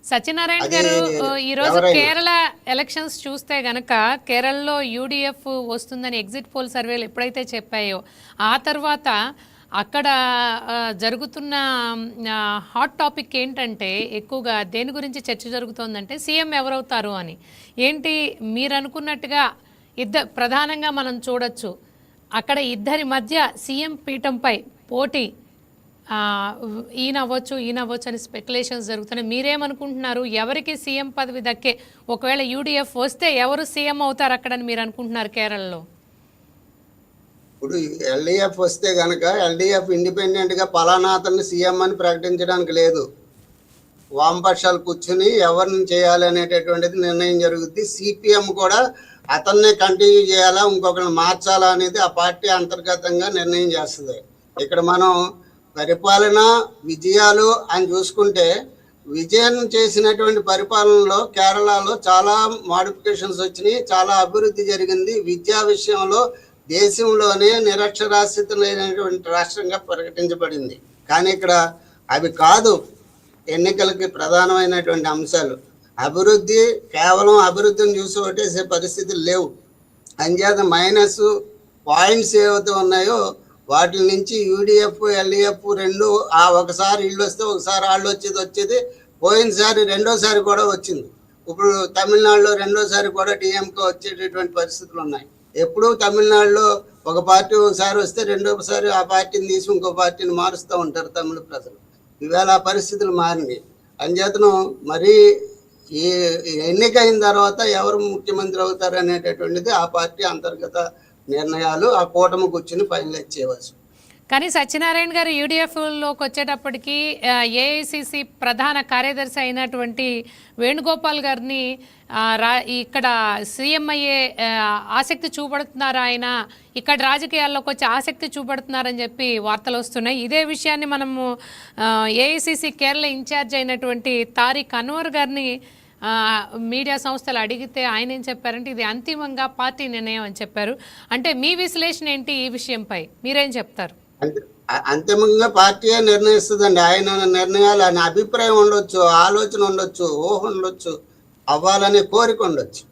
సత్యనారాయణ అది గారు, ఈరోజు ఎవరైనా కేరళ ఎలక్షన్స్ చూస్తే గనక కేరళలో యూడిఎఫ్ వస్తుందని ఎగ్జిట్ పోల్ సర్వేలు ఎప్పుడైతే చెప్పాయో ఆ తర్వాత అక్కడ జరుగుతున్న హాట్ టాపిక్ ఏంటంటే ఎక్కువగా దేని గురించి చర్చ జరుగుతోందంటే సీఎం ఎవరవుతారు అని. ఏంటి మీరు అనుకున్నట్టుగా ప్రధానంగా మనం చూడొచ్చు అక్కడ ఇద్దరి మధ్య సీఎం పీఠంపై పోటీ ఈయన అవ్వచ్చు అని స్పెక్యులేషన్స్ జరుగుతున్నాయి. మీరేమనుకుంటున్నారు? ఎవరికి సీఎం పదవి దక్కే, ఒకవేళ యూడిఎఫ్ వస్తే ఎవరు సీఎం అవుతారు అక్కడని మీరు అనుకుంటున్నారు కేరళలో? ఇప్పుడు ఎల్డీఎఫ్ వస్తే గనక ఎల్డీఎఫ్ ఇండిపెండెంట్ గా పలానా అతన్ని సీఎం అని ప్రకటించడానికి లేదు. వామపక్షాలు కూర్చుని ఎవరిని చేయాలి అనేటటువంటిది నిర్ణయం జరుగుద్ది. సిపిఎం కూడా అతన్నే కంటిన్యూ చేయాలా, ఇంకొకరిని మార్చాలా అనేది ఆ పార్టీ అంతర్గతంగా నిర్ణయం చేస్తుంది. ఇక్కడ మనం పరిపాలన విజయాలు అని చూసుకుంటే, విజయం చేసినటువంటి పరిపాలనలో కేరళలో చాలా మాడిఫికేషన్స్ వచ్చినాయి, చాలా అభివృద్ధి జరిగింది. విద్యా విషయంలో దేశంలోనే నిరక్షరాస్యత లేనటువంటి రాష్ట్రంగా ప్రకటించబడింది. కానీ ఇక్కడ అవి కాదు ఎన్నికలకి ప్రధానమైనటువంటి అంశాలు. అభివృద్ధి కేవలం అభివృద్ధిని చూసి ఓటేసే పరిస్థితులు లేవు. అంచేత మైనస్ పాయింట్స్ ఏవైతే ఉన్నాయో వాటి నుంచి యూడిఎఫ్ ఎల్డిఎఫ్ రెండు ఒకసారి ఇళ్ళు వస్తే ఒకసారి వాళ్ళు వచ్చేది పోయినసారి రెండోసారి కూడా వచ్చింది. ఇప్పుడు తమిళనాడులో రెండోసారి కూడా టీఎంకే వచ్చేటటువంటి పరిస్థితులు ఉన్నాయి. ఎప్పుడూ తమిళనాడులో ఒక పార్టీ ఒకసారి వస్తే రెండోసారి ఆ పార్టీని తీసి ఇంకో పార్టీని మారుస్తూ ఉంటారు తమిళ ప్రజలు. ఈవేళ ఆ పరిస్థితులు మారినాయి. అంచేతను మరీ ఈ ఎన్నికైన తర్వాత ఎవరు ముఖ్యమంత్రి అవుతారు అనేటటువంటిది ఆ పార్టీ అంతర్గత నిర్ణయాలు, ఆ కూటమి కూర్చుని ఫైనలైజ్ చేయవచ్చు. కానీ సత్యనారాయణ గారు యూడిఎఫ్లోకి వచ్చేటప్పటికి ఏఐసిసి ప్రధాన కార్యదర్శి అయినటువంటి వేణుగోపాల్ గారిని ఇక్కడ సీఎం అయ్యే ఆసక్తి చూపడుతున్నారు, ఆయన ఇక్కడ రాజకీయాల్లోకి వచ్చి ఆసక్తి చూపడుతున్నారని చెప్పి వార్తలు వస్తున్నాయి. ఇదే విషయాన్ని మనము ఏఐసిసి కేరళ ఇన్ఛార్జ్ అయినటువంటి తారిక్ అన్వర్ గారిని మీడియా సంస్థలు అడిగితే ఆయన ఏం చెప్పారంటే ఇది అంతిమంగా పార్టీ నిర్ణయం అని చెప్పారు. అంటే మీ విశ్లేషణ ఏంటి ఈ విషయంపై, మీరేం చెప్తారు? అంతిమంగా పార్టీయే నిర్ణయిస్తుందండి. ఆయన నిర్ణయాలు, ఆయన అభిప్రాయం ఉండొచ్చు, ఆలోచన ఉండొచ్చు, ఊహ ఉండొచ్చు, అవ్వాలనే కోరిక ఉండొచ్చు.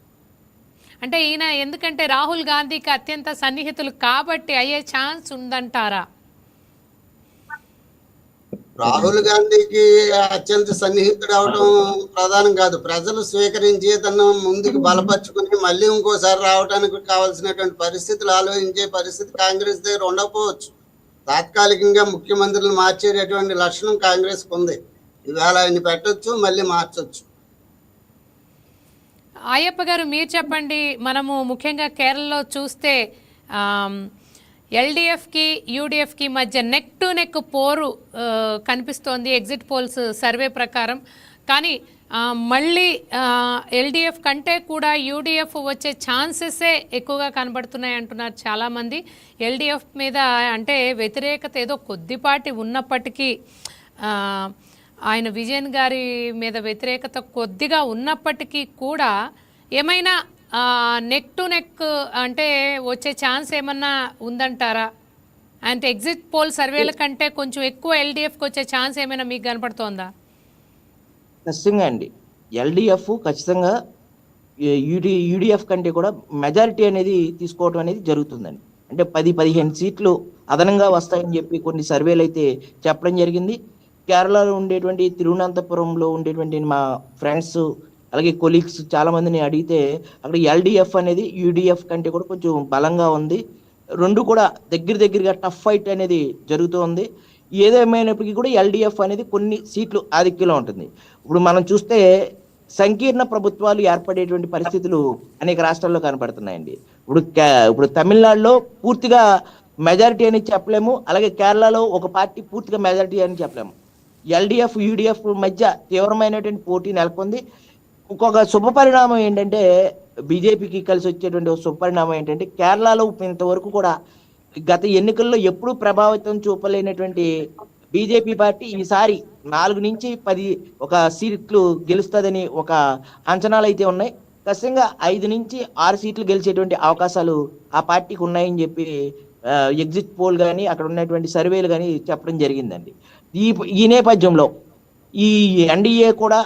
అంటే ఈయన ఎందుకంటే రాహుల్ గాంధీకి అత్యంత సన్నిహితులు కాబట్టి అయ్యే ఛాన్స్ ఉందంటారా? రాహుల్ గాంధీకి అత్యంత సన్నిహితుడు అవడం ప్రధానం కాదు. ప్రజలు స్వీకరించి తను ముందుకు బలపరుచుకుని మళ్ళీ ఇంకోసారి రావడానికి కావాల్సినటువంటి పరిస్థితులు ఆలోచించే పరిస్థితి కాంగ్రెస్ దగ్గర ఉండకపోవచ్చు. తాత్కాలికంగా ముఖ్యమంత్రులను మార్చేటటువంటి లక్షణం కాంగ్రెస్కి ఉంది. ఇవాళ ఆయన్ని పెట్టొచ్చు, మళ్ళీ మార్చొచ్చు. అయ్యప్ప గారు మీరు చెప్పండి, మనము ముఖ్యంగా కేరళలో చూస్తే ఎల్డిఎఫ్కి యూడిఎఫ్కి మధ్య నెక్ టు నెక్ పోరు కనిపిస్తోంది ఎగ్జిట్ పోల్స్ సర్వే ప్రకారం. కానీ మళ్ళీ ఎల్డిఎఫ్ కంటే కూడా యూడిఎఫ్ వచ్చే ఛాన్సెసే ఎక్కువగా కనబడుతున్నాయి అంటున్నారు చాలామంది. ఎల్డిఎఫ్ మీద అంటే వ్యతిరేకత ఏదో కొద్దిపాటి ఉన్నప్పటికీ, ఆయన విజయన్ గారి మీద వ్యతిరేకత కొద్దిగా ఉన్నప్పటికీ కూడా ఏమైనా నెక్ టు నెక్ అంటే వచ్చే ఛాన్స్ ఏమన్నా ఉందంటారా? అంటే ఎగ్జిట్ పోల్ సర్వేల కంటే కొంచెం ఎక్కువ ఎల్డిఎఫ్కి వచ్చే ఛాన్స్ ఏమైనా మీకు కనపడుతోందా? ఖచ్చితంగా అండి. ఎల్డిఎఫ్ ఖచ్చితంగా యూడిఎఫ్ కంటే కూడా మెజారిటీ అనేది తీసుకోవడం అనేది జరుగుతుందండి. అంటే 10-15 సీట్లు అదనంగా వస్తాయని చెప్పి కొన్ని సర్వేలు అయితే చెప్పడం జరిగింది. కేరళలో ఉండేటువంటి తిరువనంతపురంలో ఉండేటువంటి మా ఫ్రెండ్స్ అలాగే కొలీగ్స్ చాలా మందిని అడిగితే అక్కడ ఎల్డిఎఫ్ అనేది యూడిఎఫ్ కంటే కూడా కొంచెం బలంగా ఉంది. రెండు కూడా దగ్గరగా టఫ్ ఫైట్ అనేది జరుగుతూ ఉంది. ఏదేమైనప్పటికీ కూడా ఎల్డిఎఫ్ అనేది కొన్ని సీట్లు ఆధిక్యంలో ఉంటుంది. ఇప్పుడు మనం చూస్తే సంకీర్ణ ప్రభుత్వాలు ఏర్పడేటువంటి పరిస్థితులు అనేక రాష్ట్రాల్లో కనపడుతున్నాయండి. ఇప్పుడు తమిళనాడులో పూర్తిగా మెజారిటీ అని చెప్పలేము, అలాగే కేరళలో ఒక పార్టీ పూర్తిగా మెజారిటీ అని చెప్పలేము. ఎల్డిఎఫ్ యూడిఎఫ్ మధ్య తీవ్రమైనటువంటి పోటీ నెలకొంది. ఇంకొక శుభపరిణామం ఏంటంటే బీజేపీకి కలిసి వచ్చేటువంటి శుభపరిణామం ఏంటంటే కేరళలో ఇంతవరకు కూడా గత ఎన్నికల్లో ఎప్పుడూ ప్రభావితం చూపలేనటువంటి బీజేపీ పార్టీ ఈసారి 4 నుంచి 10 ఒక సీట్లు గెలుస్తుందని ఒక అంచనాలు అయితే ఉన్నాయి. ఖచ్చితంగా 5 నుంచి 6 సీట్లు గెలిచేటువంటి అవకాశాలు ఆ పార్టీకి ఉన్నాయని చెప్పి ఎగ్జిట్ పోల్ కానీ అక్కడ ఉన్నటువంటి సర్వేలు కానీ చెప్పడం జరిగిందండి. ఈ నేపథ్యంలో ఈ ఎన్డీఏ కూడా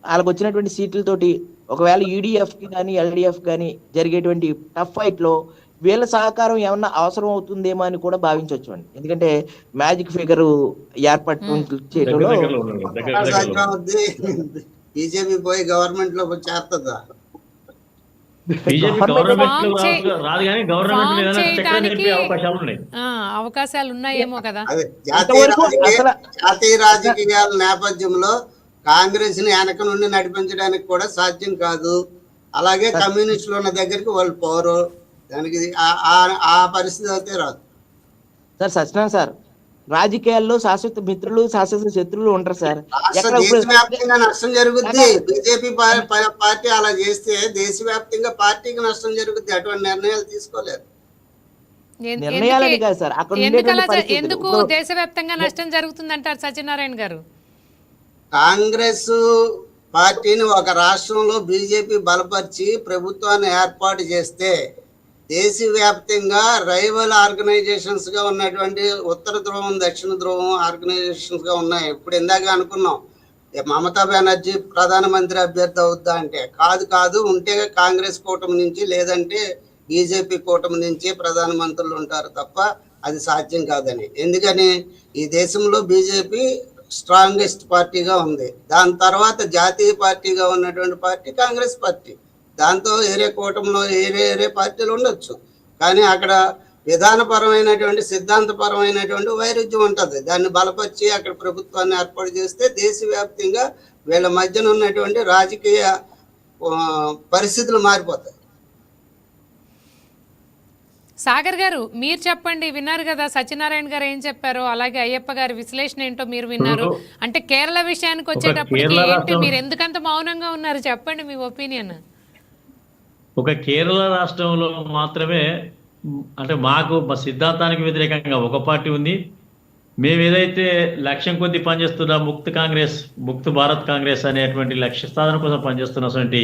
వాళ్ళకి వచ్చినటువంటి సీట్లతోటి ఒకవేళ యూడిఎఫ్ కి కానీ ఎల్డిఎఫ్ కానీ జరిగేటువంటి టఫ్ ఫైట్ లో వీళ్ళ సహకారం ఏమన్నా అవసరం అవుతుందేమో అని కూడా భావించవచ్చు అండి. ఎందుకంటే మ్యాజిక్ ఫిగర్ ఏర్పాటు చేయడంలో బీజేపీ పోయి గవర్నమెంట్ లో చేస్తుందా? అవకాశాలు ఉన్నాయేమో కదా. జాతీయ రాజకీయాల నేపథ్యంలో కాంగ్రెస్ ని వెనక నుండి నడిపించడానికి కూడా సాధ్యం కాదు. అలాగే కమ్యూనిస్టులు ఉన్న దగ్గరికి వాళ్ళు పోరు. దానికి ఆ పరిస్థితి అయితే రాదు సార్. సత్యనారాయణ సార్, రాజకీయాల్లో శాశ్వత మిత్రులు శాశ్వత శత్రువులు ఉంటారు సార్. దేశవ్యాప్తంగా నష్టం జరుగుద్ది. బీజేపీ పార్టీ అలా చేస్తే దేశవ్యాప్తంగా పార్టీకి నష్టం జరుగుద్ది. అటువంటి నిర్ణయాలు తీసుకోలేరు. నిర్ణయాలని కాదు సార్, అక్కడ ఎందుకు దేశవ్యాప్తంగా నష్టం జరుగుతుంది అంటారు సత్యనారాయణ గారు? కాంగ్రెస్ పార్టీని ఒక రాష్ట్రంలో బీజేపీ బలపరిచి ప్రభుత్వాన్ని ఏర్పాటు చేస్తే దేశవ్యాప్తంగా రైవల్ ఆర్గనైజేషన్స్ గా ఉన్నటువంటి ఉత్తర ధ్రువం దక్షిణ ధ్రువం ఆర్గనైజేషన్స్ గా ఉన్నాయి. ఇప్పుడు ఇందాక అనుకున్నాం మమతా బెనర్జీ ప్రధానమంత్రి అభ్యర్థి అవుద్దా అంటే కాదు. ఉంటే కాంగ్రెస్ కూటమి నుంచి లేదంటే బీజేపీ కూటమి నుంచి ప్రధానమంత్రులు ఉంటారు తప్ప అది సాధ్యం కాదని. ఎందుకని ఈ దేశంలో బీజేపీ స్ట్రాంగెస్ట్ పార్టీగా ఉంది. దాని తర్వాత జాతీయ పార్టీగా ఉన్నటువంటి పార్టీ కాంగ్రెస్ పార్టీ. దాంతో ఏరే కూటమిలో ఏరే పార్టీలు ఉండొచ్చు, కానీ అక్కడ విధానపరమైనటువంటి సిద్ధాంతపరమైనటువంటి వైరుధ్యం ఉంటుంది. దాన్ని బలపరిచి అక్కడ ప్రభుత్వాన్ని ఏర్పాటు చేస్తే దేశవ్యాప్తంగా వీళ్ళ మధ్యన ఉన్నటువంటి రాజకీయ పరిస్థితులు మారిపోతాయి. సాగర్ గారు, మీరు చెప్పండి. విన్నారు కదా సత్యనారాయణ గారు ఏం చెప్పారో, అలాగే అయ్యప్ప గారి విశ్లేషణ ఏంటో మీరు విన్నారు. అంటే కేరళ విషయానికి వచ్చేటప్పటికి ఏంటి, మీరు ఎందుకంత మౌనంగా ఉన్నారు? చెప్పండి మీ ఒపీనియన్. ఒక కేరళ రాష్ట్రంలో మాత్రమే అంటే మాకు మా సిద్ధాంతానికి వ్యతిరేకంగా ఒక పార్టీ ఉంది. మేము ఏదైతే లక్ష్యం కొద్దీ పనిచేస్తున్న ముక్త్ భారత్ కాంగ్రెస్ అనేటువంటి లక్ష్య సాధన కోసం పనిచేస్తున్నటువంటి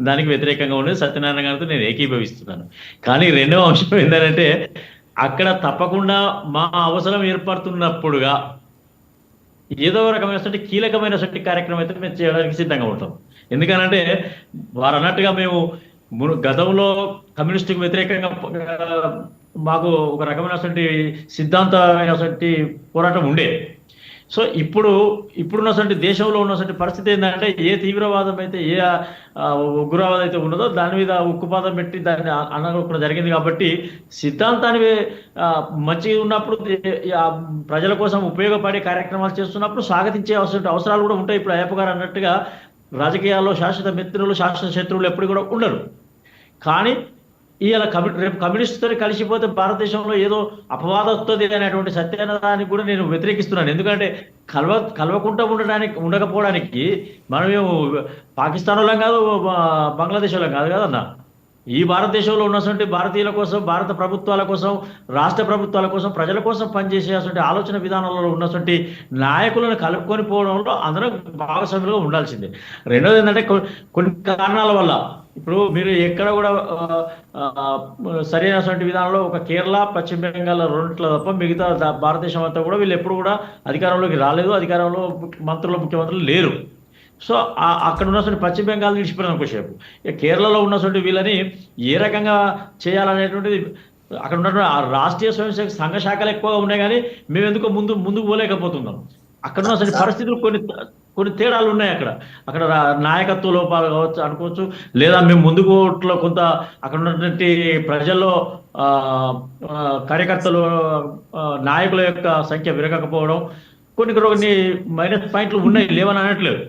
దానికి వ్యతిరేకంగా ఉండేది సత్యనారాయణ గారితో నేను ఏకీభవిస్తున్నాను. కానీ రెండవ అంశం ఏంటంటే అక్కడ తప్పకుండా మా అవసరం ఏర్పడుతున్నప్పుడుగా ఏదో రకమైనటువంటి కీలకమైనటువంటి కార్యక్రమం అయితే మేము చేయడానికి సిద్ధంగా ఉంటాం. ఎందుకనంటే వారు అన్నట్టుగా మేము గతంలో కమ్యూనిస్టుకు వ్యతిరేకంగా మాకు ఒక రకమైనటువంటి సిద్ధాంతమైనటువంటి పోరాటం ఉండే. సో ఇప్పుడున్నటువంటి దేశంలో ఉన్నటువంటి పరిస్థితి ఏంటంటే ఏ తీవ్రవాదం అయితే ఏ ఉగ్రవాదం అయితే ఉన్నదో దాని మీద ఉక్కుపాదం పెట్టి దాన్ని అనగొట్టడం జరిగింది. కాబట్టి సిద్ధాంతాన్ని మంచిగా ఉన్నప్పుడు ప్రజల కోసం ఉపయోగపడే కార్యక్రమాలు చేస్తున్నప్పుడు స్వాగతించే అవసరాలు కూడా ఉంటాయి. ఇప్పుడు అయ్యప్ప గారు అన్నట్టుగా రాజకీయాల్లో శాశ్వత మిత్రులు శాశ్వత శత్రువులు ఎప్పుడు కూడా ఉండరు. కానీ ఇవాళ రేపు కమ్యూనిస్టుతో కలిసిపోతే భారతదేశంలో ఏదో అపవాదం వస్తుంది అనేటువంటి సత్యాన్ని కూడా నేను వ్యతిరేకిస్తున్నాను. ఎందుకంటే కలవకుండా ఉండకపోవడానికి మనమేమో పాకిస్తాన్ వాళ్ళం కాదు, బంగ్లాదేశ్ వాళ్ళం కాదు కదన్నా. ఈ భారతదేశంలో ఉన్నటువంటి భారతీయుల కోసం, భారత ప్రభుత్వాల కోసం, రాష్ట్ర ప్రభుత్వాల కోసం, ప్రజల కోసం పనిచేసేటువంటి ఆలోచన విధానంలో ఉన్నటువంటి నాయకులను కలుపుకొని పోవడంలో అందరం భాగస్వాములుగా ఉండాల్సిందే. రెండోది ఏంటంటే కొన్ని కారణాల వల్ల ఇప్పుడు మీరు ఎక్కడ కూడా సరైనటువంటి విధానంలో ఒక కేరళ పశ్చిమ బెంగాల్ రెండిట్లో తప్ప మిగతా భారతదేశం అంతా కూడా వీళ్ళు ఎప్పుడు కూడా అధికారంలోకి రాలేదు, అధికారంలో ముఖ్యమంత్రులు లేరు. సో అక్కడ ఉన్నటువంటి పశ్చిమ బెంగాల్ నిలిచిపోయిన ఒకసేపు కేరళలో ఉన్నటువంటి వీళ్ళని ఏ రకంగా చేయాలనేటువంటిది అక్కడ ఉన్నటువంటి రాష్ట్రీయ స్వయం సంఘ శాఖలు ఎక్కువగా ఉన్నాయి, కానీ మేము ఎందుకో ముందుకు పోలేకపోతున్నాం. అక్కడ ఉన్నటువంటి పరిస్థితులు కొన్ని తేడాలు ఉన్నాయి. అక్కడ నాయకత్వ లోపాలు కావచ్చు అనుకోవచ్చు, లేదా మేము ముందుకు కొంత అక్కడ ఉన్నటువంటి ప్రజల్లో కార్యకర్తలు నాయకుల యొక్క సంఖ్య విరగకపోవడం, కొన్ని మైనస్ పాయింట్లు ఉన్నాయి, లేవని అనట్లేదు.